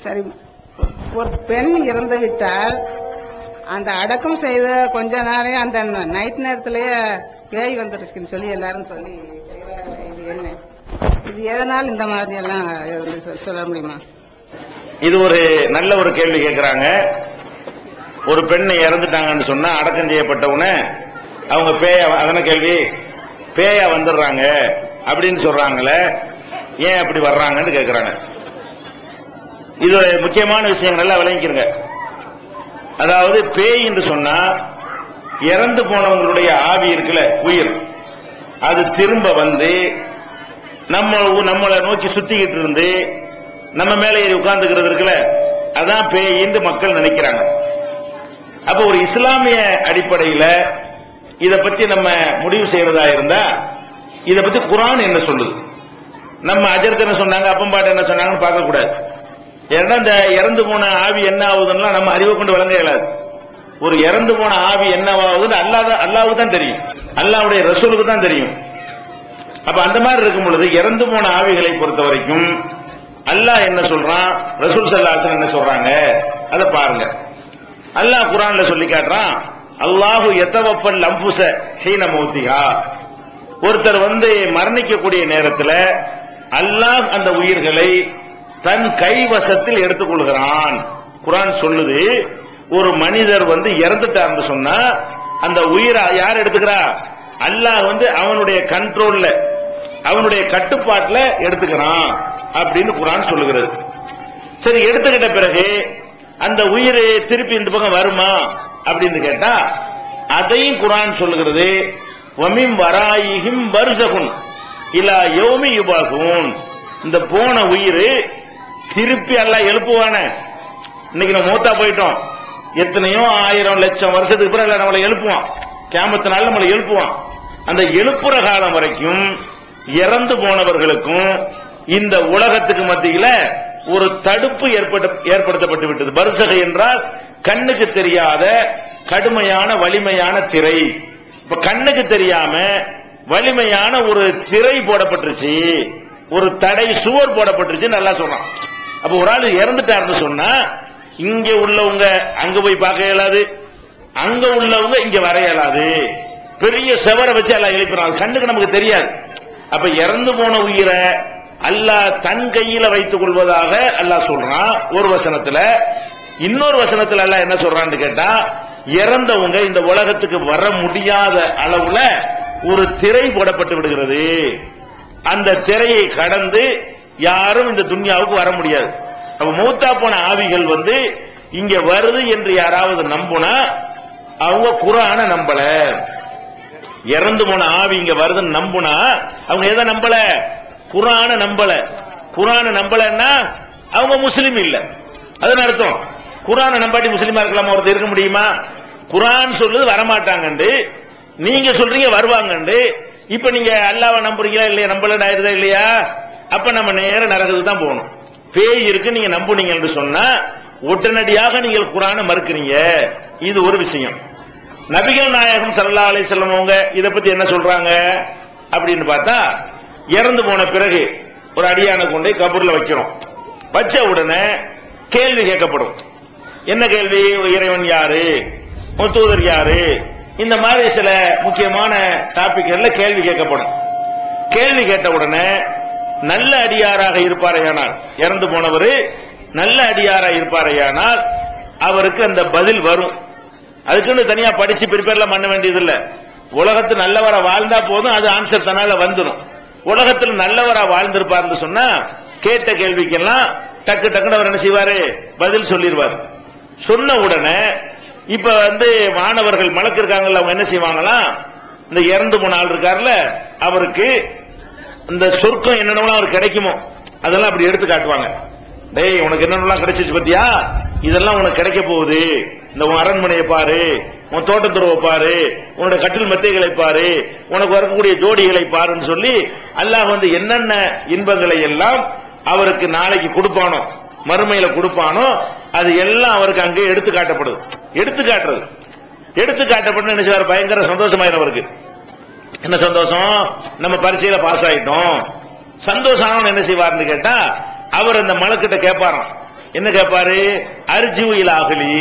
சரி, ஒரு பெண் இறந்து விட்டால் அந்த அடக்கம் செய்த கொஞ்ச நாளே அந்த நைட் நேரத்திலேயே பேய் வந்திருக்குன்னு சொல்லி எல்லாரும் சொல்லி இது என்ன, இது எதனால் இந்த மாதிரி எல்லாம் சொல்ல முடியுமா? இது ஒரு நல்ல ஒரு கேள்வி கேட்கிறாங்க. ஒரு பெண்ணை இறந்துட்டாங்கன்னு சொன்னா அடக்கம் செய்யப்பட்டவுடனே அவங்க பேயா, அதன கேள்வி, பேயா வந்துடுறாங்க அப்படின்னு சொல்றாங்களே, ஏன் அப்படி வர்றாங்கன்னு கேட்கிறாங்க. இது முக்கியமான விஷயங்கள் எல்லாம் விளங்கிக்கிறங்க. அதாவது பேய் என்று சொன்னா இறந்து போனவங்களுடைய ஆவி இருக்குல்ல, உயிர், அது திரும்ப வந்து நம்மளை நோக்கி சுத்திக்கிட்டு இருந்து நம்ம மேல ஏறி உட்கார்ந்துக்கிறது இருக்குல்ல, அதான் பேயின்னு மக்கள் நினைக்கிறாங்க. அப்ப ஒரு இஸ்லாமிய அடிப்படையில இத பத்தி நம்ம முடிவு செய்யறதா இருந்தா இத பத்தி குர்ஆன் என்ன சொல்லுது, நம்ம அஜர்த் என்ன சொன்னாங்க, அப்பம்பாட்டு என்ன சொன்னாங்கன்னு பார்க்க கூடாது. ஏன்னா இந்த இறந்து போன ஆவி என்ன ஆகுதுன்னா நம்ம அறிவை கொண்டு வழங்க இயலாது. ஒரு இறந்து போன ஆவி என்னவாகுதுன்னு அல்லாஹ்வுக்கு தான் தெரியும், அல்லாஹ்வுடைய ரசூலுக்கு தான் தெரியும். அப்ப அந்த மாதிரி இருக்கும் பொழுது இறந்து போன ஆவிகளை பொறுத்த வரைக்கும் அல்லாஹ் என்ன சொல்றான், ரசூல் ஸல்லல்லாஹு அலைஹி வஸல்லம் என்ன சொல்றாங்க, அதை பாருங்க. அல்லாஹ் குர்ஆன்ல சொல்லி காட்டுறான், அல்லாஹு யதவஃபல் அன்ஃபுஸ ஹீன மௌத்திஹா. ஒருத்தர் மரணிக்கக்கூடிய நேரத்தில் அல்லாஹ் அந்த உயிர்களை தன் கைவசத்தில் எடுத்துக்கொள்கிறான். குர்ஆன் சொல்லுது, ஒரு மனிதர் இறந்துட்டார்னு சொன்னா அந்த உயிரை யார் எடுத்துக்கிறா, அல்லாஹ் அவனுடைய கண்ட்ரோல்ல, அவனுடைய கட்டுப்பாட்டுல எடுத்துக்கிறான் அப்படின்னு குர்ஆன் சொல்லுகிறது. சரி, எடுத்துக்கிட்ட பிறகு அந்த உயிர் திருப்பி இந்த பக்கம் வருமா அப்படின்னு கேட்டா அதையும் குர்ஆன் சொல்லுகிறது, வமின் வராயிஹிம் பர்ஸகுன் இலா யௌமி யுபாஸூன். இந்த போன உயிர் திருப்பி அல்லாஹ் எழுப்புவான. இன்னைக்கு நம்ம மூத்தா போயிட்டோம், எத்தனையோ ஆயிரம் லட்சம் வருஷத்துக்கு பிறகு நம்மளை எழுப்புவான், கியாமத் நாள்ல நம்மளை எழுப்புவான். அந்த எழுப்புற காலம் வரைக்கும் இறந்து போனவர்களுக்கும் இந்த உலகத்துக்கு மத்தியில ஒரு தடுப்பு ஏற்படுத்தப்பட்டு விட்டது. பர்ஸக என்றால் கண்ணுக்கு தெரியாத கடுமையான வலிமையான திரை. இப்ப கண்ணுக்கு தெரியாம வலிமையான ஒரு திரை போடப்பட்டுருச்சு, ஒரு தடை சுவர் போடப்பட்டுருச்சு நல்லா சொல்றான். அப்ப ஒரு ஆள் இறந்துட்டாருன்னு சொன்னா இங்க உள்ளவங்க அங்க போய் பார்க்க இயலாது, அங்க உள்ளவங்க இங்க வர இயலாது. பெரிய செவரை வச்சு எல்லாம் எழுப்பினாங்க, கண்ணுக்கு நமக்கு தெரியாது. அப்ப இறந்து போன உயிரை அல்லாஹ் தன் கையில வைத்துக் கொள்வதாக அல்லாஹ் சொல்றான் ஒரு வசனத்துல. இன்னொரு வசனத்துல அல்லாஹ் என்ன சொல்றான்னு கேட்டா, இறந்தவங்க இந்த உலகத்துக்கு வர முடியாத அளவுல ஒரு திரை போடப்பட்டு விடுகிறது. அந்த திரையை கடந்து யாரும் இந்த துன்யாவுக்கு வர முடியாது. அப்ப மௌத்தா போன ஆவிகள் இங்க வருது என்று யாராவது நம்புனா அவங்க குர்ஆனை நம்பல. இறந்து போன ஆவி இங்க வருதுன்னு நம்புனா அவங்க எதை நம்பல, குர்ஆனை நம்பல. குர்ஆனை நம்பலன்னா அவங்க முஸ்லிம் இல்ல. அதன் அர்த்தம் குர்ஆனை நம்பாட்டி முஸ்லிமா இருக்கலாமா? ஒருத்தர் இருக்க முடியுமா? குர்ஆன் சொல்லுது வரமாட்டாங்கண்டு, நீங்க சொல்றீங்க வருவாங்கண்டு. இப்ப நீங்க அல்லாஹ்வை நம்புறீங்களா இல்லையா, நம்பல ஆயிருதா இல்லையா? அப்ப நம்ம நேர நரகத்துக்கு தான் போகணும். பேய் இருக்கு நீங்க நம்புனீங்க என்று சொன்னா உடனடியாக நீங்கள் குர்ஆனை மறுக்கிறீங்க. இது ஒரு விஷயம். நபிகள் நாயகம் ஸல்லல்லாஹு அலைஹி வஸல்லம் அவங்க இத பத்தி என்ன சொல்றாங்க அப்படின்னு பார்த்தா, இறந்து போன பிறகு ஒரு அடியானை கொண்டு கபூர்ல வைக்கிறோம். வச்ச உடனே கேள்வி கேட்கப்படும். என்ன கேள்வி? இறைவன் யாரு, தூதர் யாரு, இந்த மாதிரி சில முக்கியமான டாபிக்ல கேள்வி கேட்கப்படும். கேள்வி கேட்ட உடனே நல்ல அடியாராக இருப்பாரையானால், இறந்து போனவர் நல்ல அடியாராக இருப்பாரையானால் அவருக்கு அந்த பதில் வரும். அதுக்குன்னு தனியா படிச்சு ப்ரிப்பேர்லாம் பண்ண வேண்டியது இல்ல. உலகத்தில் நல்லவரா வாழ்ந்தா போதும், அது ஆன்சர் தன்னால வந்துடும். உலகத்தில் நல்லவரா வாழ்ந்திருப்பார்னு சொன்னா கேட்ட கேள்விக்கெல்லாம் டக்கு டக்குன்னு அவர் என்ன செய்வாரு, பதில் சொல்லிடுவார். சொன்ன உடனே இப்ப மாணவர்கள் மலக்கு இருக்காங்கல்ல, அவங்க என்ன செய்வாங்களாம், இந்த இறந்து போன ஆள் இருக்காருல்ல அவருக்கு இந்த சொர்க்கம் என்னென்னலாம் அவருக்கு கிடைக்குமோ அதெல்லாம் அப்படி எடுத்து காட்டுவாங்க. டேய் உனக்கு என்னென்னலாம் கிடைச்சிச்சு பத்தியா, இதெல்லாம் உனக்கு கிடைக்க போகுது. இந்த உன் அரண்மனையை பாரு, உன் தோட்டத்துறவை பாரு, உன்னோட கட்டில் மெத்தைகளை பாரு, உனக்கு வரக்கூடிய ஜோடிகளை பாருன்னு சொல்லி அல்லாஹ் என்னென்ன இன்பங்களை எல்லாம் அவருக்கு நாளைக்கு கொடுப்பானோ, மறுமையில கொடுப்பானோ, அது எல்லாம் அவருக்கு அங்கே எடுத்து காட்டப்படுது. எடுத்து காட்டுறது, எடுத்து காட்டப்பட்டு என்ன செய்வார், பயங்கர சந்தோஷமாயிரும் அவருக்கு. என்ன சந்தோஷம், நம்ம பரீட்சையில பாஸ் ஆயிட்டோம். சந்தோஷம் என்ன செய்வார்னு கேட்டா அவர் அந்த மலக்கிட்ட கேட்பாராம், என்ன கேட்பாரு? அர்ஜிவில் ஆகலி,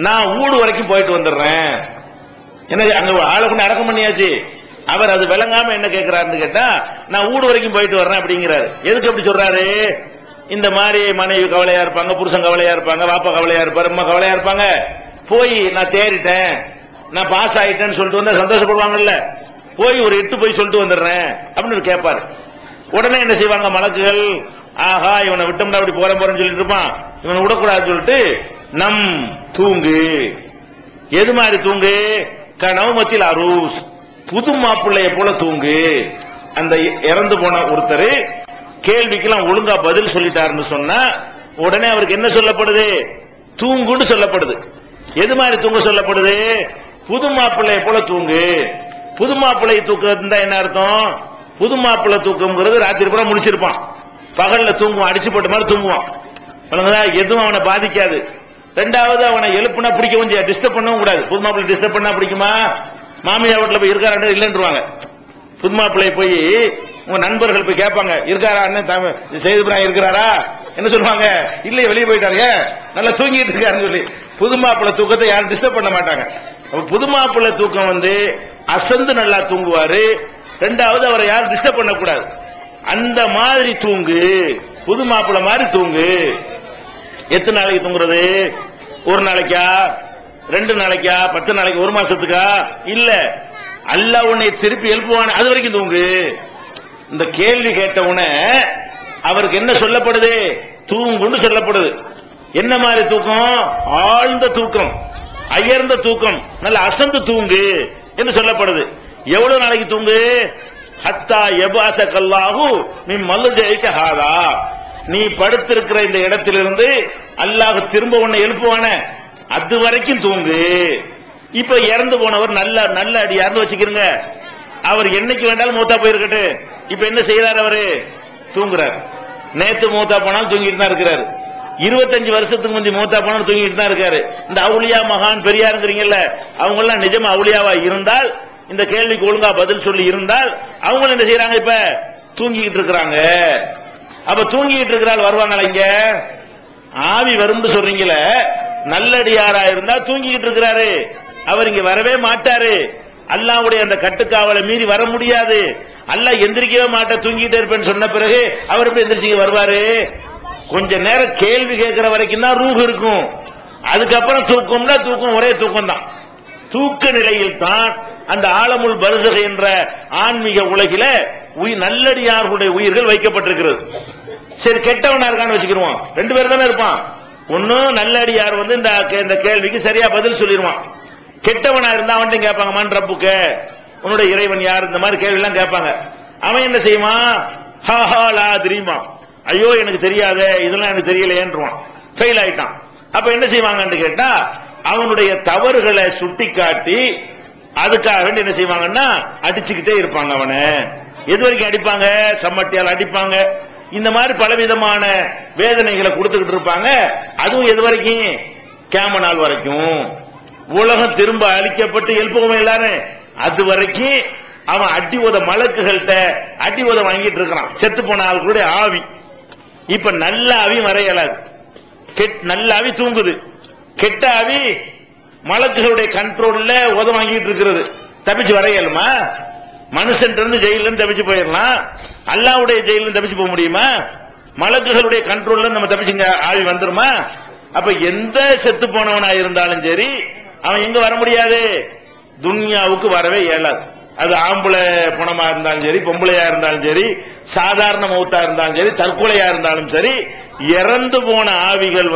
நான் ஊடு வரைக்கும் போயிட்டு வந்துடுறேன். எனக்கு அங்க ஆளை கொண்டு அடக்கம் பண்ணியாச்சு. அவர் அது விளங்காம என்ன கேட்கிறாருன்னு கேட்டா, நான் ஊடு வரைக்கும் போயிட்டு வர்றேன் அப்படிங்கிறாரு. எதுக்கு அப்படி சொல்றாரு? இந்த மாதிரி மனைவி கவலையா இருப்பாங்க, புருஷன் கவலையா இருப்பாங்க, பாப்பா கவலையா இருப்பாரு, அம்மா கவலையா இருப்பாங்க. போய் நான் தேறிட்டேன், நான் பாஸ் ஆயிட்டேன்னு சொல்லிட்டு வந்தா சந்தோஷப்படுவாங்கல்ல. போய் ஒரு 8 போய் சொல்லிட்டு வந்துடுறேன் அப்படின்னு கேட்பாரு. உடனே என்ன செய்வாங்க மலக்குகள்? ஆஹா, இவனை விட்டோம்னா அப்படி போறேன்னு சொல்லிட்டு இருப்பான், இவனை விடக்கூடாதுன்னு சொல்லிட்டு நம் தூங்கு. எது மாதிரி தூங்கு? கனவுமத்தில் அரூஸ், புது மாப்பிள்ளைய போல தூங்கு. அந்த இறந்து போன ஒருத்தர் கேள்விக்கெல்லாம் ஒழுங்கா பதில் சொல்லிட்டாருன்னு சொன்னா உடனே அவருக்கு என்ன சொல்லப்படுது? தூங்குன்னு சொல்லப்படுது. எது மாதிரி தூங்க சொல்லப்படுது? புது மாப்பிள்ளைய போல தூங்கு. புது மாப்பிள்ளை தூக்கம் என்ன அர்த்தம்? புது மாப்பிள்ளை தூக்கம்ங்கிறது ராத்திரி பூரா முடிச்சிருப்பான், பகல்ல தூங்குவான், அடிச்சு போட்ட மாதிரி தூங்குவான். எதுவும் அவனை பாதிக்காது. ரெண்டாவது, அவனை எழுப்புனா பிடிக்கவும் செய்யாது, டிஸ்டர்ப் பண்ணவும் கூடாது. புது மாப்பிள்ளை டிஸ்டர்ப் பண்ணா பிடிக்குமா? மாமியா வீட்டுல போய் இருக்காரு இல்லைன்றுவாங்க. புது மாப்பிள்ளை போய் உங்க நண்பர்கள் போய் கேட்பாங்க, இருக்காரா அண்ணன் செய்துபிரான் இருக்கிறாரா? என்ன சொல்லுவாங்க? இல்ல, வெளியே போயிட்டாரு, நல்லா தூங்கிட்டு இருக்காருன்னு சொல்லி. புது மாப்பிள்ளை தூக்கத்தை யாரும் டிஸ்டர்ப் பண்ண மாட்டாங்க. புது மாப்பிள்ளை தூக்கம் அசந்து நல்லா தூங்குவாரு. ரெண்டாவது, அவரை யாரும் டிஸ்டர்ப் பண்ணக்கூடாது. அந்த மாதிரி தூங்கு, புது மாப்பிள்ளை மாதிரி தூங்கு. எத்தனை நாளைக்கு தூங்குறது? ஒரு நாளைக்கா, 2 நாளைக்கா, 10 நாளைக்கு, 1 மாசத்துக்கா? இல்ல, அல்லாஹ் உன்னை திருப்பி எழுப்புவான அது வரைக்கும் தூங்கு. இந்த கேள்வி கேட்டவுடனே அவருக்கு என்ன சொல்லப்படுது? தூங்குன்னு சொல்லப்படுது. என்ன மாதிரி தூக்கம்? ஆழ்ந்த தூக்கம், அயர்ந்த தூக்கம், நல்ல அசந்து தூங்கு என்று சொல்லப்படுது. எவ்வளவு நாளைக்கு தூங்கு? ஹத்தா யபாதகல்லாஹு மின் மல்ஜஇக ஹாதா, நீ படுத்திருக்கிற இந்த இடத்திலிருந்து அல்லாஹ் திரும்ப உன்னை எழுப்புவான அது வரைக்கும் தூங்கு. இப்ப இறந்து போனவர் நல்ல அடியார்னு வச்சுக்கிறங்க. அவர் என்னைக்கு வேண்டாலும் மூத்தா போயிருக்கட்டு. இப்ப என்ன செய்யறாரு? அவரு தூங்குறாரு. நேத்து மூத்தா போனாலும் தூங்கிட்டு தான் இருக்கிறாரு. 25 வருஷத்துக்கு முந்தி மூத்தா போனாலும் தூங்கிட்டு தான் இருக்காரு. இந்த அவுலியா மகான் பெரியாருங்கிறீங்கல்ல, அவங்க எல்லாம் நிஜமா அவுலியாவா இருந்தால், இந்த கேள்விக்கு ஒழுங்கா பதில் சொல்லி இருந்தால், அவங்க என்ன செய்யறாங்க? இப்ப தூங்கிட்டு இருக்கிறாங்க. அப்ப தூங்கிட்டு இருக்கிறாள் வருவாங்களா? இங்க ஆவி வரும்னு சொல்றீங்களே, நல்லடியாரா இருந்தா தூங்கிட்டு இருக்கிறாரு, அவர் இங்க வரவே மாட்டாரு. அல்லாஹ்வுடைய அந்த கட்டுக்காவலை மீறி வர முடியாது. அல்லாஹ் எந்திரிக்கவே மாட்டா, தூங்கிட்டே இருப்பேன்னு சொன்ன பிறகு அவர் எப்படி எந்திரிச்சு வருவாரு? கொஞ்ச நேரம் கேள்வி கேட்கிற வரைக்கும் தான் ரூஹ் இருக்கும். அதுக்கப்புறம் தூக்கம்னா தூக்கம் ஒரே தூக்கம் தான். தூக்க நிலையில் தான் அந்த ஆலமுல் பர்ஸக் என்ற ஆன்மீக உலகில நல்லடியார்களுடைய உயிர்கள் வைக்கப்பட்டிருக்கிறது. சரி, கெட்டவனா இருக்கான்னு வச்சுக்கிடுவோம். 2 பேர் தானே இருப்பான். ஒன்னும் நல்லடியார் இந்த கேள்விக்கு சரியா பதில் சொல்லிடுவான். கெட்டவனா இருந்தா அவன்கிட்ட கேட்பாங்க, மன் ரப்புக்க, உன்னுடைய இறைவன் யார்? இந்த மாதிரி கேள்வி எல்லாம் கேட்பாங்க. அவன் என்ன செய்வான்? ஹாஹா லா தெரியுமா, ஐயோ எனக்கு தெரியாத, இதெல்லாம் எனக்கு தெரியலையேன்றான். ஃபெயில் ஆயிட்டான். அப்ப என்ன செய்வாங்கன்னு கேட்டா, அவனுடைய தவறுகளை சுட்டி காட்டி அதுக்காக என்ன செய்வாங்கன்னா அடிச்சுக்கிட்டே இருப்பாங்க. அவனை எது வரைக்கும் அடிப்பாங்க? சம்மட்டியால் அடிப்பாங்க. இந்த மாதிரி பலவிதமான வேதனைகளை கொடுத்துக்கிட்டு இருப்பாங்க. அதுவும் எது வரைக்கும்? கியாம நாள் வரைக்கும். உலகம் திரும்ப அழிக்கப்பட்டு எழுப்புவோம் எல்லாரும், அது வரைக்கும் அவன் அடி உத மலக்குகள்கிட்ட அடி உத வாங்கிட்டு இருக்கிறான். செத்து போன ஆளுடைய ஆவி. இப்ப நல்ல ஆவி வரையலாது, நல்ல ஆவி தூங்குது. கெட்ட ஆவி மலக்குகளுடைய கண்ட்ரோல்ல உத வாங்கிட்டு இருக்கிறது. தப்பிச்சு வரையலுமா? மனுஷன் இருந்து ஜெயில இருந்து தப்பிச்சு போயிடலாம். அல்லாஹ்வுடைய ஜெயில தப்பிச்சு போக முடியுமா? மலக்குகளுடைய கண்ட்ரோல்ல நம்ம தப்பிச்சுங்க ஆவி வந்துருமா? அப்ப எந்த செத்து போனவனா இருந்தாலும் சரி, அவன் எங்க வர முடியாது? துன்யாவுக்கு வரவே இயலாது. அது ஆம்பளை பணமா இருந்தாலும் சரி, பொம்பளையா இருந்தாலும் சரி, சாதாரண மௌத்தா இருந்தாலும் சரி, தற்கொலையா இருந்தாலும் சரி, இறந்து போன ஆவிகள்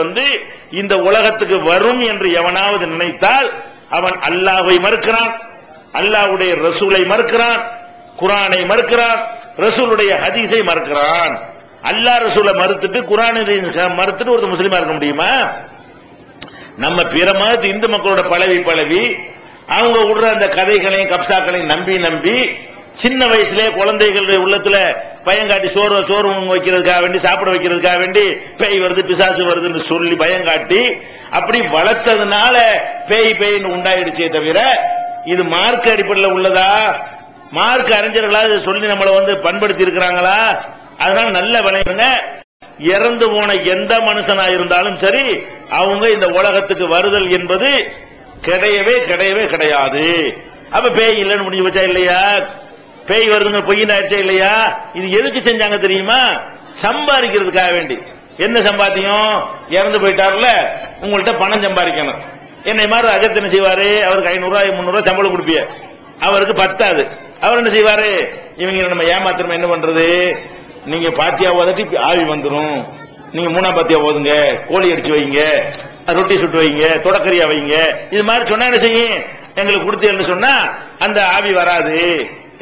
இந்த உலகத்துக்கு வரும் என்று எவனாவது நினைத்தால் அவன் அல்லாஹ்வை மறுக்கிறான், அல்லாஹ்வுடைய ரசூலை மறுக்கிறான், குர்ஆனை மறுக்கிறான், ரசூலுடைய ஹதீஸை மறுக்கிறான். அல்லாஹ் ரசூலை மறுத்துட்டு குர்ஆனை மறுத்துட்டு ஒரு முஸ்லிமா இருக்க முடியுமா? நம்ம பிற மதத்து இந்து மக்களோட பழவி அவங்க விடுற அந்த கதைகளையும் கப்சாக்களையும் நம்பி சின்ன வயசுலேயே குழந்தைகளுடைய உள்ளத்துல பயங்காட்டி சோறு வைக்கிறதுக்காக வேண்டி, சாப்பிட வைக்கிறதுக்காக வேண்டி பேய் வருது பிசாசு வருதுன்னு சொல்லி பயங்காட்டி அப்படி வளர்த்ததுனால பேய்ன்னு உண்டாயிடுச்சே தவிர இது மார்க் அடிப்படையில் உள்ளதா? மார்க் அறிஞர்களா சொல்லி நம்மளை பண்படுத்தி இருக்கிறாங்களா? அதனால நல்ல விளையுங்க. இறந்து போன எந்த மனுஷனா இருந்தாலும் சரி அவங்க இந்த உலகத்துக்கு வருதல் என்பது கிடையவே கிடையவே கிடையாது. அப்ப பேய் இல்லைன்னு முடிஞ்சு வச்சா இல்லையா? பேய் வருதுங்க பொய்ன்னு ஆயிடுச்சா இல்லையா? இது எதுக்கு செஞ்சாங்க தெரியுமா? சம்பாதிக்கிறதுக்காக வேண்டி. என்ன சம்பாத்தியம்? இறந்து போயிட்டார்ல, உங்கள்கிட்ட பணம் சம்பாதிக்கணும். என்னை மாதிரி அஜத் என்ன செய்வாரு? அவருக்கு 500 ரூபாய் 300 ரூபாய் சம்பளம் கொடுப்பிய, அவருக்கு பத்தாது. அவர் என்ன செய்வாரு? இவங்க நம்ம ஏமாத்திரமா என்ன பண்றது? நீங்க பாத்தியா ஓதட்டி ஆவி வந்துடும், நீங்க 3ஆம் பாத்தியா ஓதுங்க, கோழி அடிச்சு வைங்க, ரொட்டி சுட்டு வைங்க, தொடக்கரியா வைங்க, இது மாதிரி சொன்னா என்ன செய்யும்? எங்களுக்கு கொடுத்தீங்கன்னு சொன்னா அந்த ஆவி வராது.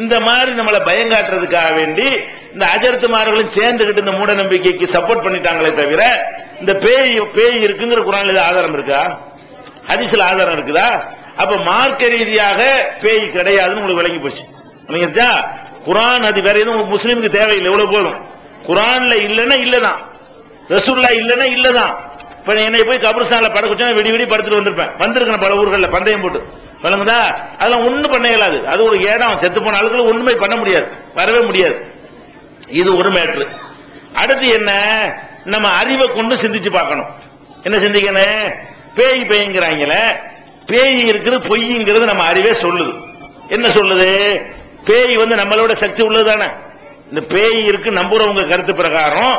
இந்த மாதிரி நம்மளை பயங்காட்டுறதுக்காக வேண்டி இந்த அஜர்த்துமார்களும் சேர்ந்துகிட்டு இந்த மூட நம்பிக்கைக்கு சப்போர்ட் பண்ணிட்டாங்களே தவிர இந்த பேய் இருக்குங்கிற குர்ஆன்ல ஆதாரம் இருக்கா? ஹதீஸ்ல ஆதாரம் இருக்குதா? அப்ப மார்க்க ரீதியாக பேய் கிடையாதுன்னு உங்களுக்கு விளங்கி போச்சு. இல்லைங்களா? குர்ஆன் அது வேற எதுவும் முஸ்லீமுக்கு தேவையில்லை, எவ்வளவு போதும். குர்ஆன்ல இல்லன்னா இல்லதான், ரசூலுல்லாஹ் இல்லன்னா இல்லதான். இப்ப என்னை போய் கபர்ஸ்தான்ல படுக்க விடி விடி படுத்துட்டு வந்திருப்பேன், வந்திருக்கேன் பல ஊர்களில் பந்தயம் போட்டு, விளங்குதா? அதெல்லாம் ஒண்ணும் பண்ண இயலாது. அது ஒரு இடம், செத்து போன ஆளுக்கு ஒண்ணுமே பண்ண முடியாது, வரவே முடியாது. இது ஒரு மேட்ரு. அடுத்து என்ன? நம்ம அறிவை கொண்டு சிந்திச்சு பார்க்கணும். என்ன சிந்திக்கணும்? பேய்ங்கிறாங்கள, பேய் இருக்கிறது பொய்ங்கிறது நம்ம அறிவே சொல்லுது. என்ன சொல்லுது? பேய் நம்மளோட சக்தி உள்ளது தானே. இந்த பேய் இருக்கு நம்புறவங்க கருத்து பிரகாரம்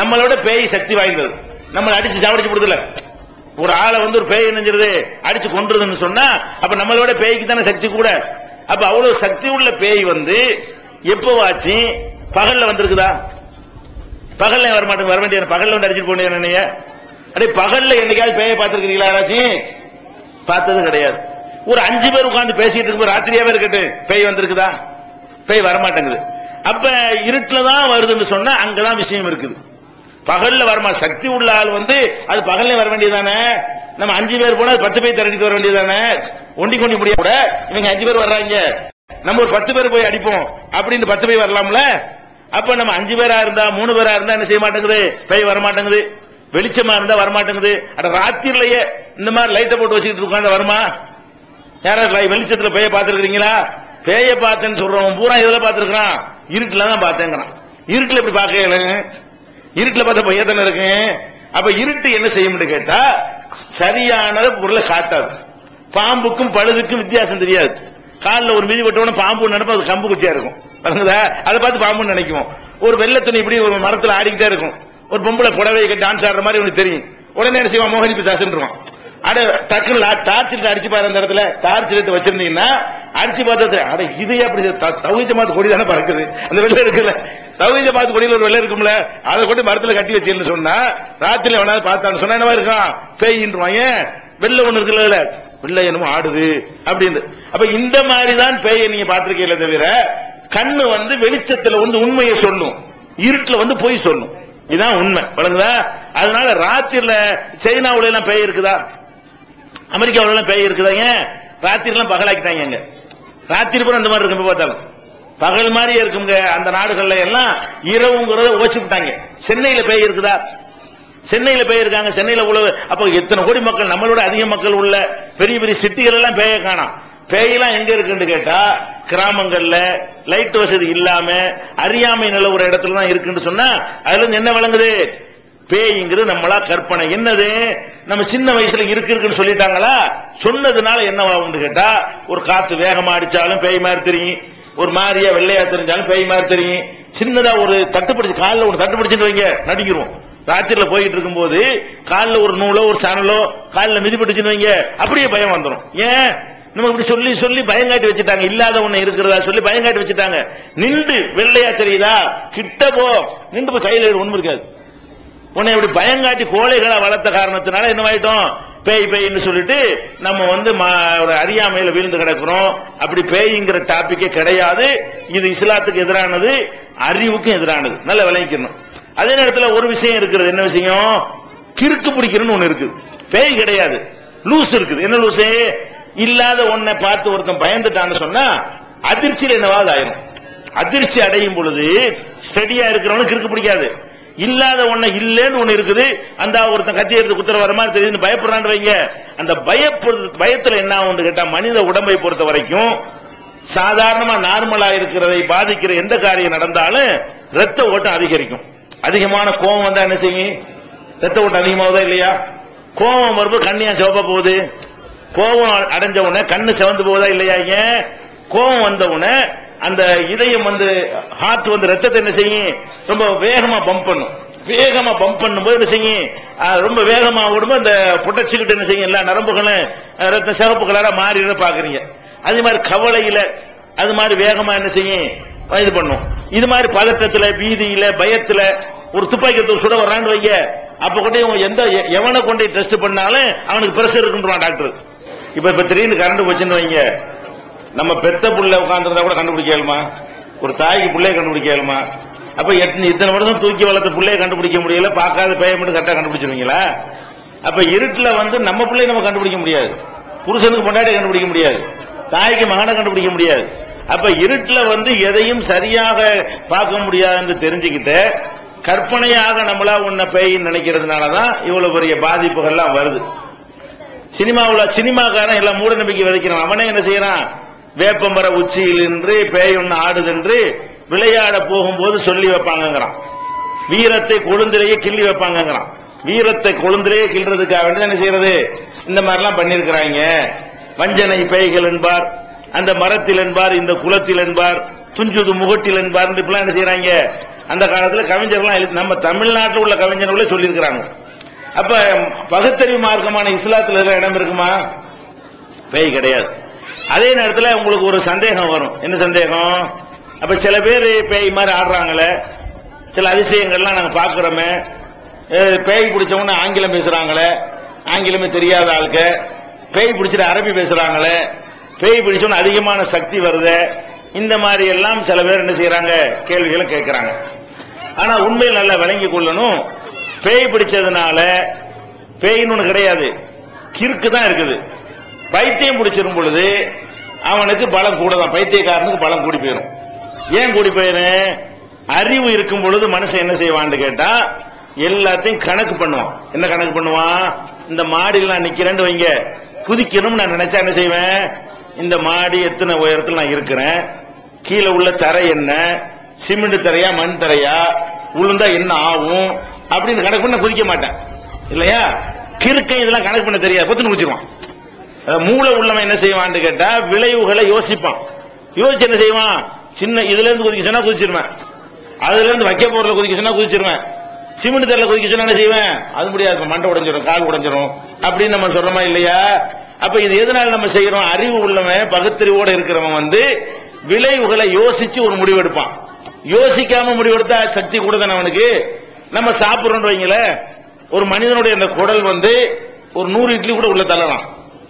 நம்மளோட பேய் சக்தி வாய்ந்தது. நம்மளை அடிச்சு சாவடிச்சு போடுதுல, ஒரு ஆளை ஒரு பேய் நெஞ்சிருது அடிச்சு கொண்டுருதுன்னு சொன்னா அப்ப நம்மளோட பேய்க்கு தானே சக்தி கூட. அப்ப அவ்வளவு சக்தி உள்ள பேய் எப்பவாச்சு பகல்ல வந்திருக்குதா? பகல்ல வரமாட்டேங்க, வர வேண்டிய பகல்ல அடிச்சுட்டு போனேன் என்னைய. அடே பகல்ல என்னைக்காவது பேயை பார்த்திருக்கீங்களா? யாராச்சும் பார்த்தது கிடையாது. ஒரு 5 பேர் உட்கார்ந்து பேசிட்டு இருக்கும் ராத்திரியாவே இருக்கட்டும், பேய் வந்திருக்குதா? பேய் வரமாட்டேங்குது. அப்ப இருட்டுல தான் வருதுன்னு சொன்னா அங்கதான் விஷயம் இருக்குது. பகல்ல வரமா சக்தி உள்ள ஆள் அது பகல்ல வர வேண்டியதானே. நம்ம 5 பேர் போனா 10 பேர் திரட்டிட்டு வர வேண்டியதானே. ஒண்டி கொண்டி முடிய கூட இவங்க 5 பேர் வர்றாங்க, நம்ம ஒரு 10 பேர் போய் அடிப்போம் அப்படின்னு 10 பேர் வரலாம்ல. அப்ப நம்ம 5 பேரா இருந்தா 3 பேரா இருந்தா என்ன செய்ய மாட்டேங்குது? பேய் வர மாட்டேங்குது. வெளிச்சமா இருந்தா வரமாட்டேங்குது. அட ராத்திரிலேயே இந்த மாதிரி லைட்டை போட்டு வச்சுக்கிட்டு உட்கார்ந்து வருமா? யாராவது வெளிச்சத்துல பேய பார்த்திருக்கீங்களா? பேய பார்த்தேன்னு சொல்றவன் பூரா இதுல பார்த்திருக்கான், இருட்டுல தான் பார்த்தேங்கிறான். இருட்டுல எப்படி பார்க்கல? இருட்டுல பார்த்தா பைய தானே இருக்கு. அப்ப இருட்டு என்ன செய்யும்னு கேட்டா சரியான பொருளை காட்டாது. பாம்புக்கும் பழுதுக்கும் வித்தியாசம் தெரியாது. காலில் ஒரு மிதி விட்டவன பாம்பு நினைப்போம், அது கம்பு குச்சியா இருக்கும், அதை பார்த்து பாம்புன்னு நினைக்குவோம். ஒரு வெள்ளை துணி இப்படி ஒரு மரத்துல ஆடிக்கிட்டே இருக்கும், ஒரு பொம்பளை புடவை டான்ஸ் ஆடுற மாதிரி உனக்கு தெரியும். உடனே என்ன செய்வான்? மோகினி பிசாசுன்றான். அட டக்குன்னு டார்ச் அடிச்சு பாரு, அந்த இடத்துல டார்ச் லைட் வச்சிருந்தீங்கன்னா அடிச்சு பார்த்தா அட இது அப்படி தௌஹீத் ஜமாத் கொடி தானே பறக்குது, அந்த வெள்ளை இருக்குல்ல, தௌஹீத் ஜமாத் கொடியில் ஒரு வெள்ளை இருக்கும்ல, அதை கொண்டு மரத்துல கட்டி வச்சுன்னு சொன்னா ராத்திரில வேணாலும் பார்த்தான்னு சொன்னா என்னவா இருக்கான்? பேயின்றான். ஏன்? வெள்ளை ஒண்ணு இருக்குல்ல, வெள்ளை என்னமோ ஆடுது அப்படின்னு. அப்ப இந்த மாதிரிதான் பேயை நீங்க பார்த்திருக்கீங்களே தவிர கண்ணு வெளிச்சத்துல உண்மையை சொல்லும், இருட்டுல போய் சொல்லும். இதுதான் உண்மை, வழங்குதா? அதனால ராத்திரில சைனாவுல எல்லாம் பேய் இருக்குதா? அமெரிக்காவுல எல்லாம் பேய் இருக்குதா? ஏன் ராத்திரி எல்லாம் பகலாக்கிட்டாங்க. ராத்திரி பூரா அந்த மாதிரி இருக்கு, பார்த்தாலும் பகல் மாதிரியே இருக்குங்க. அந்த நாடுகள்ல எல்லாம் இரவுங்கிறத ஓச்சு விட்டாங்க. சென்னையில பேய் இருக்குதா? சென்னையில பேய் இருக்காங்க. சென்னையில உள்ள அப்ப எத்தனை கோடி மக்கள், நம்மளோட அதிக மக்கள் உள்ள பெரிய பெரிய சிட்டிகள் எல்லாம் பேய காணாம். பேயெல்லாம் எங்க இருக்குன்னு கேட்டா கிராமங்கள்ல லைட் வசதி இல்லாம அறியாமை நிலவுற இடத்துல தான் இருக்குன்னு சொன்னா அதுல இருந்து என்ன விளங்குது? பேய்ங்கிறது நம்மளா கற்பனை. என்னது? நம்ம சின்ன வயசுல இருக்குன்னு சொல்லிட்டாங்களா, சொன்னதுனால என்னவாகும் கேட்டா ஒரு காத்து வேகமா அடிச்சாலும் பேய் மாதிரி தெரியும், ஒரு மாதிரியா வெள்ளையா தெரிஞ்சாலும் பேய் மாதிரி தெரியும். சின்னதா ஒரு தட்டுப்பிடிச்சு காலில் ஒரு தட்டுப்பிடிச்சுட்டு வைங்க நடிக்கிறோம். ராத்திரில போயிட்டு இருக்கும் போது காலில் ஒரு நூலோ ஒரு சாணலோ காலில் மிதிப்பட்டுச்சுன்னு வைங்க, அப்படியே பயம் வந்துடும். ஏன்? நம்ம இப்படி சொல்லி சொல்லி பயங்காட்டி வச்சுட்டாங்க. இல்லாத ஒண்ணு இருக்கிறதா சொல்லி பயங்காட்டி வச்சுட்டாங்க. நின்று வெள்ளையா தெரியுதா, கிட்ட போ, நின்று போய் கையில ஒண்ணும் இருக்காது. உன்னை இப்படி பயங்காட்டி கோழைகளை வளர்த்த காரணத்தினால என்னவாயிட்டோம்? பேய் பேய்ன்னு சொல்லிட்டு நம்ம ஒரு அறியாமையில வீழ்ந்து கிடக்கிறோம். அப்படி பேய்ங்கிற டாபிக்கே கிடையாது. இது இஸ்லாத்துக்கு எதிரானது, அறிவுக்கும் எதிரானது. நல்ல விளங்கிக்கணும். அதே நேரத்தில் ஒரு விஷயம் இருக்கிறது. என்ன விஷயம்? கிறுக்கு பிடிக்கிறன்னு ஒண்ணு இருக்குது. பேய் கிடையாது, லூஸ் இருக்குது. என்ன லூஸ்? இல்லாத ஒன்னை பார்த்து ஒருத்தன் பயந்துட்டான்னு சொன்னா அதிர்ச்சியில் என்னவாது ஆயிரும். அதிர்ச்சி அடையும் பொழுது ஸ்டடியா இருக்கிறவனுக்கு கிறுக்கு பிடிக்காது. இல்லாத ஒண்ணு இல்லன்னு ஒண்ணு இருக்குது, அந்த ஒருத்தன் கத்தி எடுத்து குத்துற வர மாதிரி தெரியுது பயப்படுறான்னு வைங்க. அந்த பயத்துல என்ன ஆகும் கேட்டா மனித உடம்பை பொறுத்த வரைக்கும் சாதாரணமா நார்மலா இருக்கிறதை பாதிக்கிற எந்த காரியம் நடந்தாலும் ரத்த ஓட்டம் அதிகரிக்கும். அதிகமான கோபம் வந்தா என்ன செய்யும்? ரத்த ஓட்டம் அதிகமாகுதா இல்லையா? கோபம் வரும்போது கண்ணியா சிவப்பா போகுது. கோபம் அடைஞ்ச உடனே கண்ணு சிவந்து போகுதா இல்லையா? ஏன்? கோபம் வந்த உடனே அந்த இதயம் வந்து ஹார்ட் வந்து ரத்தத்தை என்ன செய்யும்? ரொம்ப வேகமா பம்ப் பண்ணும். வேகமா பம்ப் பண்ணும்போது என்ன செய்யும்? ரொம்ப வேகமா ஓடும்போது அந்த புட்டச்சுக்கிட்டு என்ன செய்யும்? எல்லா நரம்புகளும் ரத்த சிவப்பு கலரா மாறின்னு பாக்குறீங்க. அதே மாதிரி கவலையில அது மாதிரி வேகமா என்ன செய்யும்? இது பண்ணும். இது மாதிரி பதட்டத்துல, பீதியில, பயத்துல ஒரு துப்பாக்கி சுட வர்றான்னு வைங்க, அப்ப கொண்டு எந்த எவனை கொண்டு டெஸ்ட் பண்ணாலும் அவனுக்கு பிரஷர் இருக்குன்றான் டாக்டர். இப்ப திடீர்னு கரண்ட் போச்சுன்னு வைங்க, நம்ம பெத்த புள்ள உட்கார்ந்துருந்தா கூட கண்டுபிடிக்கலுமா? ஒரு தாய்க்கு பிள்ளைய கண்டுபிடிக்கலுமா? அப்ப இத்தனை வருஷம் தூக்கி வளர்த்த பிள்ளைய கண்டுபிடிக்க முடியல, பார்க்காத பையன் மட்டும் கரெக்டா கண்டுபிடிச்சிருவீங்களா? அப்ப இருட்டுல வந்து நம்ம பிள்ளைய நம்ம கண்டுபிடிக்க முடியாது, புருஷனுக்கு பொண்டாட்டி கண்டுபிடிக்க முடியாது, தாய்க்கு மகனை கண்டுபிடிக்க முடியாது. அப்ப இருட்டுல வந்து எதையும் சரியாக பார்க்க முடியாதுன்னு தெரிஞ்சுக்கிட்டு கற்பனையாக நம்மளா உன்ன பேயின்னு நினைக்கிறதுனாலதான் இவ்வளவு பெரிய பாதிப்புகள்லாம் வருது. சினிமாக்காரன் எல்லாம் மூட நம்பிக்கை விதைக்கிறான். அவனே என்ன செய்யறான்? வேப்பம்பர உச்சியில் நின்று பேய் ஒன்னு ஆடுதென்று விளையாட போகும்போது சொல்லி வைப்பாங்கிறான். வீரத்தை கொழுந்திலேயே கிள்ளி வைப்பாங்கிறான். வீரத்தை கொழுந்திலேயே கிள்றதுக்காக வேண்டி என்ன செய்யறது? இந்த மாதிரிலாம் பண்ணிருக்கிறாங்க. வஞ்சனை பேய்கள் என்பார், அந்த மரத்தில் என்பார், இந்த குளத்தில் என்பார், துஞ்சுது முகட்டில் என்பார். இப்பெல்லாம் என்ன செய்யறாங்க? அந்த காலத்துல கவிஞர்லாம் நம்ம தமிழ்நாட்டில் உள்ள கவிஞர்களே சொல்லியிருக்கிறாங்க. அப்ப பகுத்தறிவு மார்க்கமான இஸ்லாத்துல இருக்கிற இடம் இருக்குமா? பேய் கிடையாது. அதே நேரத்தில் உங்களுக்கு ஒரு சந்தேகம் வரும். என்ன சந்தேகம்? அப்ப சில பேர் பேய் மாதிரி ஆடுறாங்களே, சில அதிசயங்கள்லாம் நாங்க பாக்குறோமே, பேய் பிடிச்சவங்க ஆங்கிலம் பேசுறாங்களே, ஆங்கிலமே தெரியாத ஆளுக்க பேய் பிடிச்சிட்டு அரபி பேசுறாங்களே, பேய் பிடிச்சவன அதிகமான சக்தி வருது, இந்த மாதிரி எல்லாம் சில பேர் என்ன செய்யறாங்க? கேள்விகளை கேட்கிறாங்க. ஆனா உண்மையில் நல்லா விளங்கி கொள்ளணும், பேய் பிடிச்சதுனால பேயின்னு ஒண்ணு கிடையாது, கிறுக்கு தான் இருக்குது. பைத்தியம் பிடிச்சிரும் பொழுது அவனுக்கு பலம் கூட தான், பைத்தியக்காரனுக்கு பலம் கூடி போயிடும். ஏன் கூடி போயிரும்? அறிவு இருக்கும் பொழுது மனுஷன் என்ன செய்வான்னு கேட்டா எல்லாத்தையும் கணக்கு பண்ணுவான். என்ன கணக்கு பண்ணுவான்? இந்த மாடியில் நான் நிக்கிறேன்னு வைங்க, குதிக்கணும்னு நான் நினைச்சா என்ன செய்வேன்? இந்த மாடி எத்தனை உயரத்தில் நான் இருக்கிறேன், கீழே உள்ள தரை என்ன, சிமெண்ட் தரையா மண் தரையா, உளுந்தா என்ன ஆகும் அப்படின்னு கணக்கு பண்ண குதிக்க மாட்டேன் இல்லையா? கிறுக்கை இதெல்லாம் கணக்கு பண்ண தெரியாது, பத்து குதிச்சிருவான். மூளை உள்ளவன் என்ன செய்வான்னு கேட்டா விளைவுகளை யோசிப்பான். யோசிச்சு என்ன செய்வான்? சின்ன இதுல இருந்து குதிக்க சொன்னா குதிச்சிருவேன், அதுல இருந்து வைக்க போறதுல குதிக்க சொன்னா குதிச்சிருவேன், சிமெண்ட் தரையில குதிக்க சொன்னா என்ன செய்வேன்? அது முடியாது, மண்டை உடைஞ்சிரும், கால் உடைஞ்சிரும் அப்படின்னு நம்ம சொல்றோமா இல்லையா? அப்ப இது எதனால நம்ம செய்யறோம்? அறிவு உள்ளவன், பகுத்தறிவோட இருக்கிறவன் வந்து விளைவுகளை யோசிச்சு ஒரு முடிவெடுப்பான். யோசிக்காம முடிவெடுத்தா சக்தி கூட தானே அவனுக்கு. நம்ம சாப்பிடுறோம் வைங்கள, ஒரு மனிதனுடைய அந்த குடல் வந்து ஒரு 100 இட்லி கூட உள்ள தள்ளலாம்,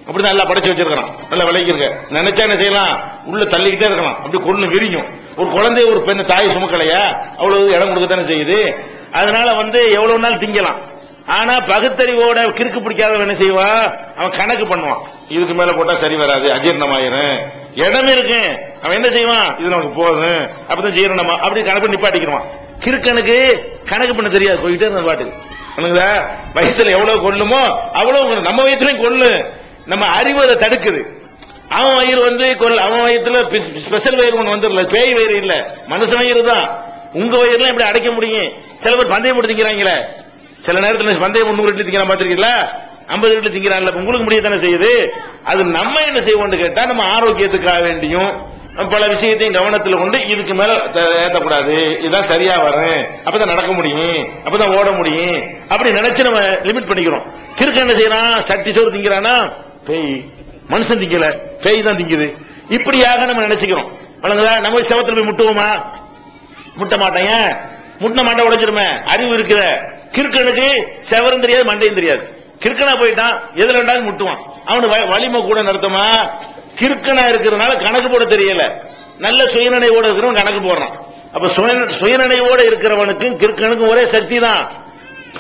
அப்படி நல்லா படைச்சு வச்சிருக்கான், நல்லா விளைக்கிருக்க, நினைச்சா என்ன செய்யலாம்? உள்ள தள்ளிக்கிட்டே இருக்கலாம், அப்படி கொண்டு விரியும். ஒரு குழந்தை ஒரு பெண் தாய் சுமக்கலையா, அவ்வளவு இடம் கொடுக்கத்தானே செய்யுது. அதனால வந்து எவ்வளவு நாள் திங்கலாம். ஆனா பகுத்தறிவோட கிறுக்கு பிடிக்காதவன் என்ன செய்வான்? அவன் கணக்கு பண்ணுவான், இதுக்கு மேல போட்டா சரி வராது, அஜீரணமாயிரும், இடம் இருக்கு, அவன் என்ன செய்வான்? இது நமக்கு போதும், அப்பதான் ஜீரணமா, அப்படி கணக்கு நிப்பாட்டிக்கிறான். கிறுக்கனுக்கு கணக்கு பண்ண தெரியாது, போயிட்டே இருந்த பாட்டுக்கு. வயசுல எவ்வளவு கொள்ளுமோ அவ்வளவு நம்ம வயசுலயும் கொள்ளு, நம்ம அறிவு அதை தடுக்குது. அவன் வயிறு வந்து அவன் வயிற்றுல ஸ்பெஷல் வயிறு ஒன்று வந்துடல, பேய் வயிறு இல்ல, மனுஷன் வயிறு தான். உங்க வயிறுலாம் எப்படி அடைக்க முடியும்? சில பேர் பந்தயம் போட்டு திங்கிறாங்களே, சில நேரத்தில் பந்தயம் 100 இட்லி திங்கிறான் பாத்திருக்கீங்களா, 50 இட்லி திங்கிறான்ல, உங்களுக்கு முடியத்தானே செய்யுது. அது நம்ம என்ன செய்வோம்னு கேட்டா நம்ம ஆரோக்கியத்துக்காக வேண்டியும் பல விஷயத்தையும் கவனத்தில் கொண்டு இதுக்கு மேல ஏற்றக்கூடாது, இதுதான் சரியா வரும், அப்பதான் நடக்க முடியும், அப்பதான் ஓட முடியும், அப்படி நினைச்சு நம்ம லிமிட் பண்ணிக்கிறோம். கிறுக்கு என்ன செய்யறான்? சட்டி சோறு திங்கிறானா, பேய், மனுஷன் திங்கல, பேய் தான் திங்குது, இப்படியாக நம்ம நினைச்சுக்கிறோம். நம்ம செவத்துல போய் முட்டுவோமா? முட்ட மாட்டேங்க, முட்டின மாட்டை உடைஞ்சிருமே. அறிவு இருக்கிற கிறுக்கனுக்கு செவரும் தெரியாது, மண்டையும் தெரியாது. கிறுக்கனா போயிட்டான், எதுல ரெண்டாவது முட்டுவான். அவனுக்கு வலிமை கூட நடத்துமா? கிறுக்கனா இருக்கிறதுனால கணக்கு போட தெரியல, நல்ல சுயநினைவோட இருக்கிறவன் கணக்கு போடுறான். அப்ப சுயநினைவோட இருக்கிறவனுக்கும் கிறுக்கனுக்கும் ஒரே சக்தி தான்.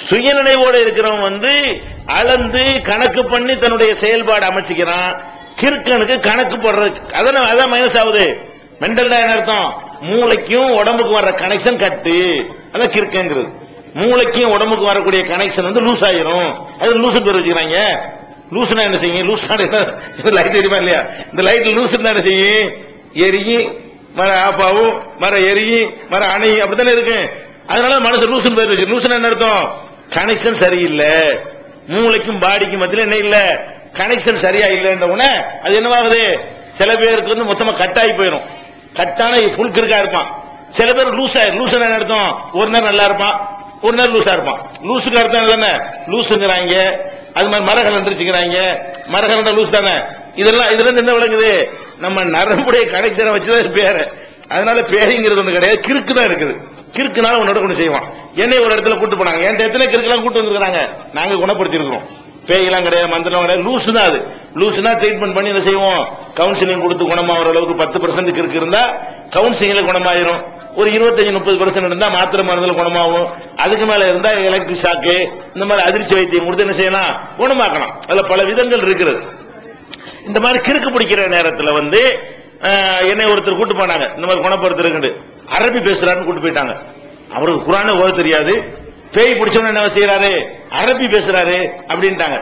சுயநினைவோட இருக்கிறவன் வந்து அளந்து கணக்கு பண்ணி தன்னுடைய செயல்பாடு அமைச்சுக்கிறான். கிறுக்கனுக்கு கணக்கு போடுறது அதான் மைனஸ் ஆகுது. மென்டல் என்ன அர்த்தம்? மூளைக்கும் உடம்புக்கு வர்ற கனெக்ஷன் கட்டு, அதான் கிறுக்குங்கிறது. மூளைக்கும் உடம்புக்கு வரக்கூடிய கனெக்ஷன் வந்து லூஸ் ஆயிரும், அது லூசு பேர் வச்சுக்கிறாங்க. லூசுனா என்ன செய்யும்? லூஸ் லைட் எரியுமா இல்லையா? இந்த லைட் லூஸ் என்ன செய்யும்? எரியும், மர ஆப்பாவும், மர எரியும், மர அணையும், அப்படித்தானே இருக்கு. அதனால மனசு லூசுன்னு பேர் வச்சு. லூசுன்னு என்ன அர்த்தம்? கனெக்ஷன் சரியில்லை, மூளைக்கும் பாடிக்கும் மத்தியில என்ன இல்ல, கனெக்ஷன் சரியா இல்லைன்ற உடனே அது என்னவாகுது, சில பேருக்கு வந்து மொத்தமா கட்டாகி போயிடும். கட்டான புல் கிறுக்கா இருப்பான். சில பேர் லூஸ் ஆயிரும். லூஸ் என்ன அர்த்தம்? ஒரு நேரம் நல்லா இருப்பான், ஒரு நேரம் லூசா இருப்பான். லூசுக்கு அர்த்தம் தானே லூசுங்கிறாங்க. அது மாதிரி மரகல் வந்துருச்சுக்கிறாங்க, மரகல் லூஸ் தானே. இதெல்லாம் இதுல இருந்து என்ன விளங்குது, நம்ம நரம்புடைய கனெக்ஷனை வச்சுதான் பேரு. அதனால பேய்ங்கிறது ஒண்ணு கிடையாது, கிறுக்கு தான் இருக்குது. கிறுக்குனால உன்னோட கொண்டு செய்வான். என்னை ஒரு இடத்துல கூட்டு போனாங்க, என் எத்தனை கிறுக்கெல்லாம் கூட்டு வந்துருக்காங்க, நாங்க குணப்படுத்தி இருக்கிறோம். பேயெல்லாம் கிடையாது, மந்திரம் கிடையாது, லூசு தான். அது லூசுனா ட்ரீட்மெண்ட் பண்ணி என்ன செய்வோம், கவுன்சிலிங் கொடுத்து குணமாகிற அளவுக்கு 10% கிறுக்கு இருந்தா கவுன்சிலிங்ல குணமாயிரும். ஒரு 25-30% இருந்தா மாத்திரை மருந்துல குணமாகும். அதுக்கு மேல இருந்தா எலக்ட்ரிக் ஷாக்கு, இந்த மாதிரி அதிர்ச்சி வைத்தியம் கொடுத்து என்ன செய்யலாம், குணமாக்கலாம். அதுல பல விதங்கள் இருக்கிறது. இந்த மாதிரி கிறுக்கு பிடிக்கிற நேரத்தில் வந்து என்னை ஒருத்தர் கூட்டு போனாங்க, இந்த மாதிரி குணப்படுத்துறது. அரபி பேசுறாருன்னு கூட்டு போயிட்டாங்க. அவருக்கு குரானை ஓத தெரியாது, பேய் பிடிச்சவன என்ன செய்யறாரு, அரபி பேசுறாரு அப்படின்ட்டாங்க.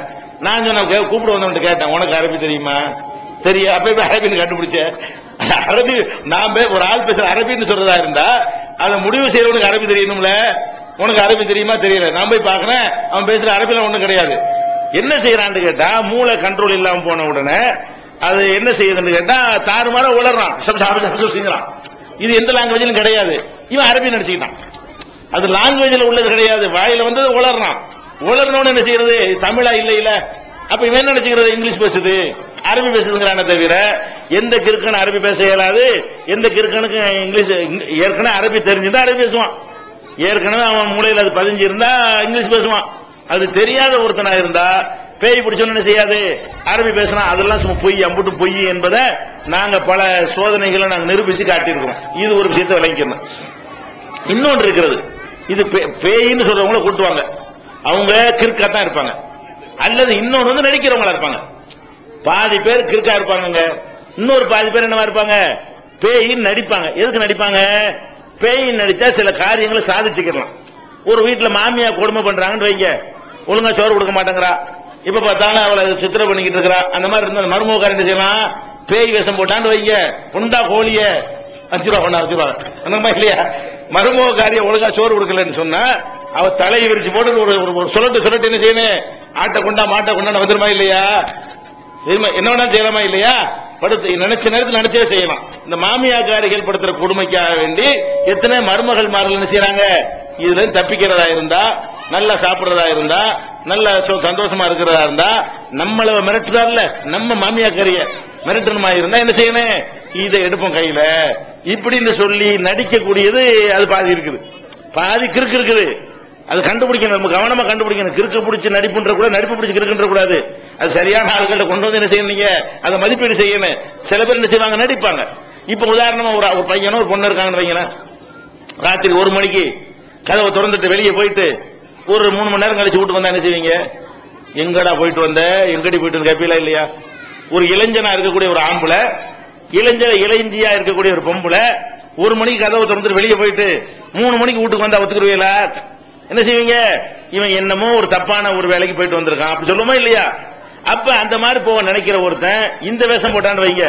நான் சொன்ன கூப்பிட வந்தவன் கேட்டேன், உனக்கு அரபி தெரியுமா? தெரியும். அப்ப அரபின்னு கண்டுபிடிச்ச அரபி. நான் ஒரு ஆள் பேசுற அரபின்னு சொல்றதா இருந்தா அதை முடிவு செய்யறவனுக்கு அரபி தெரியணும்ல. உனக்கு அரபி தெரியுமா? தெரியல. நான் போய் பாக்குறேன், அவன் பேசுற அரபில ஒண்ணும் கிடையாது. என்ன செய்யறான்னு கேட்டா, மூளை கண்ட்ரோல் இல்லாம போன உடனே அது என்ன செய்யுதுன்னு கேட்டா தாறுமாற உளறான், செஞ்சான். இது எந்த லாங்குவேஜிலும் கிடையாது. இவன் அரபி நினைச்சுக்கிட்டான். அது லாங்குவேஜ்ல உள்ளது கிடையாது, வாயில வந்து உளறான். உளர்னோன்னு என்ன செய்யறது, தமிழா இல்ல இல்ல. அப்ப இவன் என்ன நினைச்சுக்கிறது, இங்கிலீஷ் பேசுது, அரபி பேசுதுங்கிறான தவிர எந்த கிறுக்கனு அரபி பேச இயலாது. எந்த கிறுக்கனுக்கு இங்கிலீஷ் ஏற்கனவே அரபி தெரிஞ்சுதான் அரபி பேசுவான். ஏற்கனவே அவன் மூளையில் அது பதிஞ்சு இருந்தா இங்கிலீஷ் பேசுவான். அது தெரியாத ஒருத்தனா இருந்தா பேய் பிடிச்சோன்னு என்ன செய்யாது, அரபி பேசினா. அதெல்லாம் சும்மா பொய், அம்புட்டு பொய் என்பதை நாங்க பல சோதனைகளை நாங்க நிரூபிச்சு காட்டியிருக்கிறோம். இது ஒரு விஷயத்தை விளங்கிக்கணும். இன்னொன்று இருக்கிறது, இது பேயின்னு சொல்றவங்கள கூட்டுவாங்க, அவங்க கிறுக்காத்தான் இருப்பாங்க. அல்லது இன்னொன்று வந்து நடிக்கிறவங்களா இருப்பாங்க. பாதி பேர் கிறுக்கா இருப்பாங்க, இன்னொரு பாதி பேர் என்னவா இருப்பாங்க, பேயின் நடிப்பாங்க. எதுக்கு நடிப்பாங்க? பேயின் நடிச்சா சில காரியங்களை சாதிச்சுக்கலாம். ஒரு வீட்டுல மாமியா கொடுமை பண்றாங்கன்னு வைங்க, ஒழுங்கா சோறு கொடுக்க மாட்டேங்கிறா, இப்ப பார்த்தாலும் அவளை சித்திரை பண்ணிக்கிட்டு இருக்கிறா. அந்த மாதிரி இருந்தா மருமகாரன் என்ன செய்யலாம், பேய் வேஷம் போட்டான்னு வைங்க, உண்டா கோழிய 5 ரூபா கொண்டா 5 ரூபா அந்த மாதிரி இல்லையா. மருமகாரிய ஒழுங்கா சோறு கொடுக்கலன்னு சொன்னா அவ தலையை விரிச்சு போட்டு ஒரு சொல்லட்டு என்ன செய்யணும், ஆட்டை கொண்டா மாட்டை கொண்டா வந்துருமா இல்லையா, என்ன வேணா செய்யலாமா இல்லையா. படுத்து நினைச்ச நேரத்தில் நினைச்சே செய்யலாம். இந்த மாமியாக்காரிகள் படுத்துற கொடுமைக்காக வேண்டி எத்தனை மருமகள் மார்கள் என்ன செய்யறாங்க, இதுல தப்பிக்கிறதா இருந்தா, நல்லா சாப்பிடுறதா இருந்தா, நல்ல சந்தோஷமா இருக்கிறதா இருந்தா, நம்மள மிரட்டுறாருல, நம்ம மாமியாக்காரிய மிரட்டணுமா இருந்தா என்ன செய்யணும், இதை எடுப்போம் கையில இப்படின்னு சொல்லி நடிக்கக்கூடியது. அது பாதி இருக்குது, பாதி கிறுக்கு இருக்குது. அது கண்டுபிடிக்கணும், நம்ம கவனமா கண்டுபிடிக்கணும். கிறுக்கு பிடிச்சி நடிப்புன்ற கூட, நடிப்பு பிடிச்சி கிறுக்குன்ற கூடாது. அது சரியான ஆள்கிட்ட கொண்டு வந்து என்ன செய்யணும், நீங்க அதை மதிப்பீடு செய்யணும். சில பேர் என்ன செய்வாங்க, நடிப்பாங்க. இப்ப உதாரணமா ஒரு பையனும் ஒரு பொண்ணு இருக்காங்கன்னு வைங்களேன், ராத்திரி 1 மணிக்கு கதவை திறந்துட்டு வெளியே போயிட்டு ஒரு 3 மணி நேரம் கழிச்சு வீட்டுக்கு வந்தா என்ன செய்வீங்க, எங்கடா போயிட்டு வந்த, எங்கடி போயிட்டு கப்பிலா இல்லையா. ஒரு இளைஞனா இருக்கக்கூடிய ஒரு ஆம்பளை, இளைஞியா இருக்கக்கூடிய ஒரு பொம்பளை 1 மணிக்கு கதவை திறந்துட்டு வெளியே போயிட்டு 3 மணிக்கு வீட்டுக்கு வந்தா ஒத்துக்குருவீங்களா? என்ன செய்வீங்க, இவன் என்னமோ ஒரு தப்பான ஒரு வேலைக்கு போயிட்டு வந்திருக்கான் அப்படி சொல்லுமா இல்லையா. அப்ப அந்த மாதிரி போக நினைக்கிற ஒருத்தன் இந்த வேஷம் போட்டான்னு வைங்க,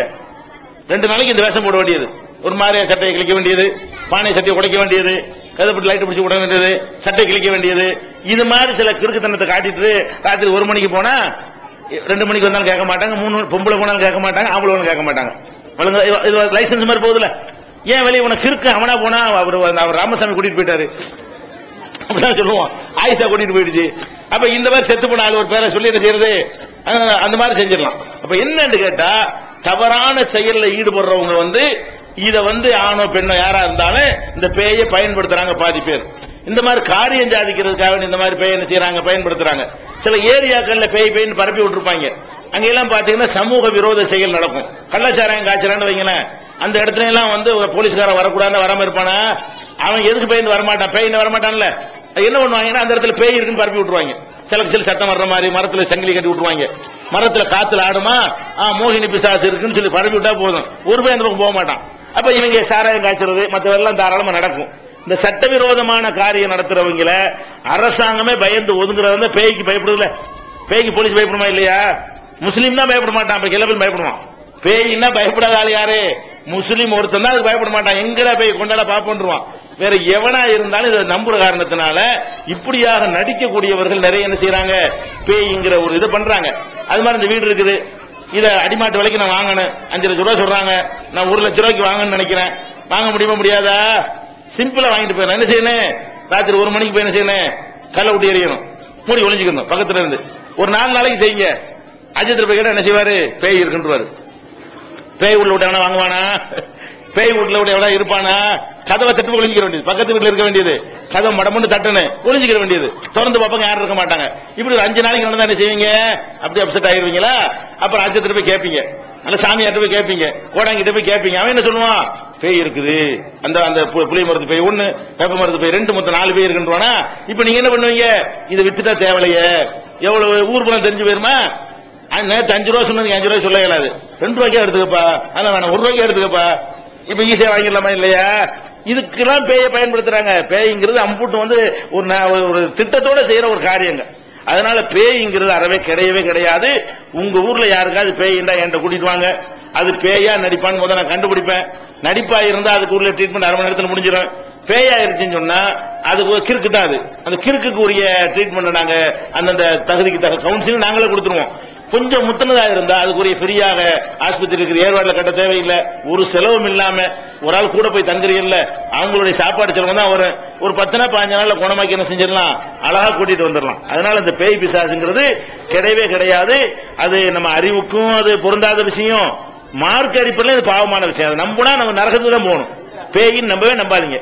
2 நாளைக்கு இந்த வேஷம் போட வேண்டியது, ஒரு மாதிரி சட்டையை கிழிக்க வேண்டியது, பானை சட்டையை உடைக்க வேண்டியது, கதப்பட்டு லைட் பிடிச்சி விட வேண்டியது, சட்டை கிழிக்க வேண்டியது. இது மாதிரி சில கிறுக்குத்தனத்தை காட்டிட்டு ராத்திரி 1 மணிக்கு போனா 2 மணிக்கு வந்தாலும் கேட்க மாட்டாங்க, 3 பொம்பளை போனாலும் கேட்க மாட்டாங்க, ஆம்பளை கேட்க மாட்டாங்க. லைசன்ஸ் மாதிரி போகுதுல, ஏன் வெளியே உனக்கு கிறுக்கு, அவனா போனா அவர் ராமசாமி கூட்டிட்டு போயிட்டாரு அப்படிதான் சொல்லுவான், ஆயிஷா கூட்டிட்டு போயிடுச்சு. அப்ப இந்த மாதிரி செத்து போன ஆள் ஒரு பேரை சொல்லி என்ன செய்யறது, அந்த மாதிரி செஞ்சிடலாம். அப்ப என்னன்னு கேட்டா, தவறான செயல்ல ஈடுபடுறவங்க வந்து இத வந்து ஆணோ பெண்ணோ யாரா இருந்தாலும் இந்த பேயை பயன்படுத்துறாங்க பாதி பேர். இந்த மாதிரி காரியம் சாதிக்கிறதுக்காக இந்த மாதிரி பேய் என்ன செய்யறாங்க, பயன்படுத்துறாங்க. சில ஏரியாக்கள்ல பேய்னு பரப்பி விட்டுருப்பாங்க. அங்க எல்லாம் பாத்தீங்கன்னா சமூக விரோத செயல் நடக்கும். கள்ளச்சாராயம் காய்ச்சறான்னு வைங்களேன், அந்த இடத்துல எல்லாம் வந்து போலீஸ்காரன் வரக்கூடாதுன்னு வராம இருப்பானா, அவன் எதுக்கு பேய்னு வரமாட்டான், பேய்னு வரமாட்டான்ல, என்ன பண்ணுவாங்கன்னா அந்த இடத்துல பேய் இருக்குன்னு பரப்பி விட்டுருவாங்க. சில சத்தம் வர்ற மாதிரி மரத்துல சங்கிலி கட்டி விட்டுருவாங்க, மரத்துல காத்துல ஆடுமா, மோகினி பிசாசு இருக்குன்னு சொல்லி பரப்பி விட்டா போதும், ஒரு பேய் அந்த பக்கம் போக மாட்டான். அப்ப இவங்க சாராயம் காய்ச்சறது மற்றவெல்லாம் தாராளமா நடக்கும். இந்த சட்டவிரோதமான காரியம் நடத்துறவங்கள அரசாங்கமே பயந்து ஒதுங்குறத பேய்க்கு பயப்படுதுல. பேய்க்கு போலீஸ் பயப்படுமா இல்லையா? முஸ்லீம் தான் பயப்பட மாட்டான், இப்ப எல்லா பேரும் பயப்படுவான். பேய்னா பயப்படாத ஆள் யாரு, முஸ்லீம் ஒருத்தன் தான் அதுக்கு பயப்பட மாட்டான். எங்கடா பேய் கொண்டாட பாப்போன்றுவான். வேற எவனா இருந்தாலும் இதை நம்புற காரணத்தினால இப்படியாக நடிக்கக்கூடியவர்கள் நிறைய என்ன செய்யறாங்க, பேய்ங்கிற ஒரு இதை பண்றாங்க. அது மாதிரி இந்த வீடு இருக்குது, இதை அடிமாட்டு விலைக்கு நான் வாங்கணும், 5 லட்சம் ரூபாய் சொல்றாங்க, நான் 1 லட்சம் ரூபாய்க்கு வாங்கணும்னு நினைக்கிறேன். வாங்க முடியுமா முடியாதா? சிம்பிளா வாங்கிட்டு போயிடலாம். என்ன செய்யணும், ராத்திரி 1 மணிக்கு போய் என்ன செய்யணும், கல்லை விட்டு எறியணும், மூடி ஒளிஞ்சுக்கணும் பக்கத்துல இருந்து. ஒரு 4 நாளைக்கு செய்யுங்க. அஜித் போய் கேட்டா என்ன செய்வாரு, பேய் இருக்குன்றாரு. பேய் உள்ள விட்டு எவனா வாங்குவானா, பேய் வீட்டுல விட எவ்வளவு இருப்பானா, கதவை தட்டு ஒளிஞ்சிக்க வேண்டியது, பக்கத்து வீட்டுல இருக்க வேண்டியது, கதவை மடமண்டு தட்டுன்னு ஒளிஞ்சிக்க வேண்டியது, திறந்து பார்ப்பாங்க யாரும் இருக்க மாட்டாங்க. இப்படி ஒரு 5 நாளைக்கு நடந்தா என்ன செய்வீங்க, அப்படி அப்செட் ஆயிருவீங்களா? அப்புறம் அஜித் போய் கேட்பீங்க, அந்த சாமியார்ட்ட போய் கேட்பீங்க, கோடாங்கிட்ட போய் கேட்பீங்க. அவன் என்ன சொல்லுவான், பேய் இருக்குது, அந்த அந்த புளி மருந்து பேய் 1, வேப்ப மருந்து பேய் 2, மொத்தம் 4 பேய் இருக்குன்றானா. இப்ப நீங்க என்ன பண்ணுவீங்க, இதை வித்துட்டா தேவையில்லையே, எவ்வளவு ஊர் பணம் தெரிஞ்சு போயிருமா? நேற்று 5 ரூபா சொன்னது 5 ரூபாய் சொல்ல இயலாது, 2 ரூபாய்க்கே எடுத்துக்கப்பா, அதான் வேணாம் 1 ரூபாய்க்கே எடுத்துக்கப்பா. இப்ப ஈஸியா வாங்கிடலாமா இல்லையா? இதுக்கெல்லாம் பேயை பயன்படுத்துறாங்க. பேய்ங்கிறது அம்புட்டு வந்து ஒரு திட்டத்தோட செய்யற ஒரு காரியங்க. அதனால பேய்ங்கிறது அறவே கிடையவே கிடையாது. உங்க ஊர்ல யாருக்காவது பேய்ண்டா என்கிட்ட கூட்டிட்டு வாங்க, அது பேயா நடிப்பான்னு முதல்ல நான் கண்டுபிடிப்பேன். நடிப்பா இருந்தா அதுக்கு உள்ள ட்ரீட்மெண்ட் 1/2 மணி நேரத்தில் முடிஞ்சிடும். பேயாயிருச்சுன்னு சொன்னா அதுக்கு ஒரு கிறுக்கு தான், அது அந்த கிறுக்குக்கு உரிய ட்ரீட்மெண்ட் நாங்க அந்தந்த தகுதிக்கு தக்க கவுன்சிலிங் நாங்களே கொடுத்துருவோம். கொஞ்சம் முத்தனதா இருந்தா அதுக்குரிய ஃப்ரீயாக ஆஸ்பத்திரி இருக்கிற ஏற்பாடுல கட்ட தேவையில்லை, ஒரு செலவும் இல்லாம. ஒரு ஆள் கூட போய் தங்குறீங்கல்ல, அவங்களுடைய சாப்பாடு செலவு தான் ஒரு 10 நாள் 15 நாள்ல குணமாக்கி என்ன செஞ்சிடலாம், அழகா கூட்டிட்டு வந்துடலாம். அதனால இந்த பேய் பிசாசுங்கிறது கிடையவே கிடையாது. அது நம்ம அறிவுக்கும் அது பொருந்தாத விஷயம், மார்க் அடிப்படையில் இது பாவமான விஷயம். அதை நம்பினா நம்ம நரகத்துக்கு தான் போகணும். பேயின்னு நம்பவே நம்பாதீங்க.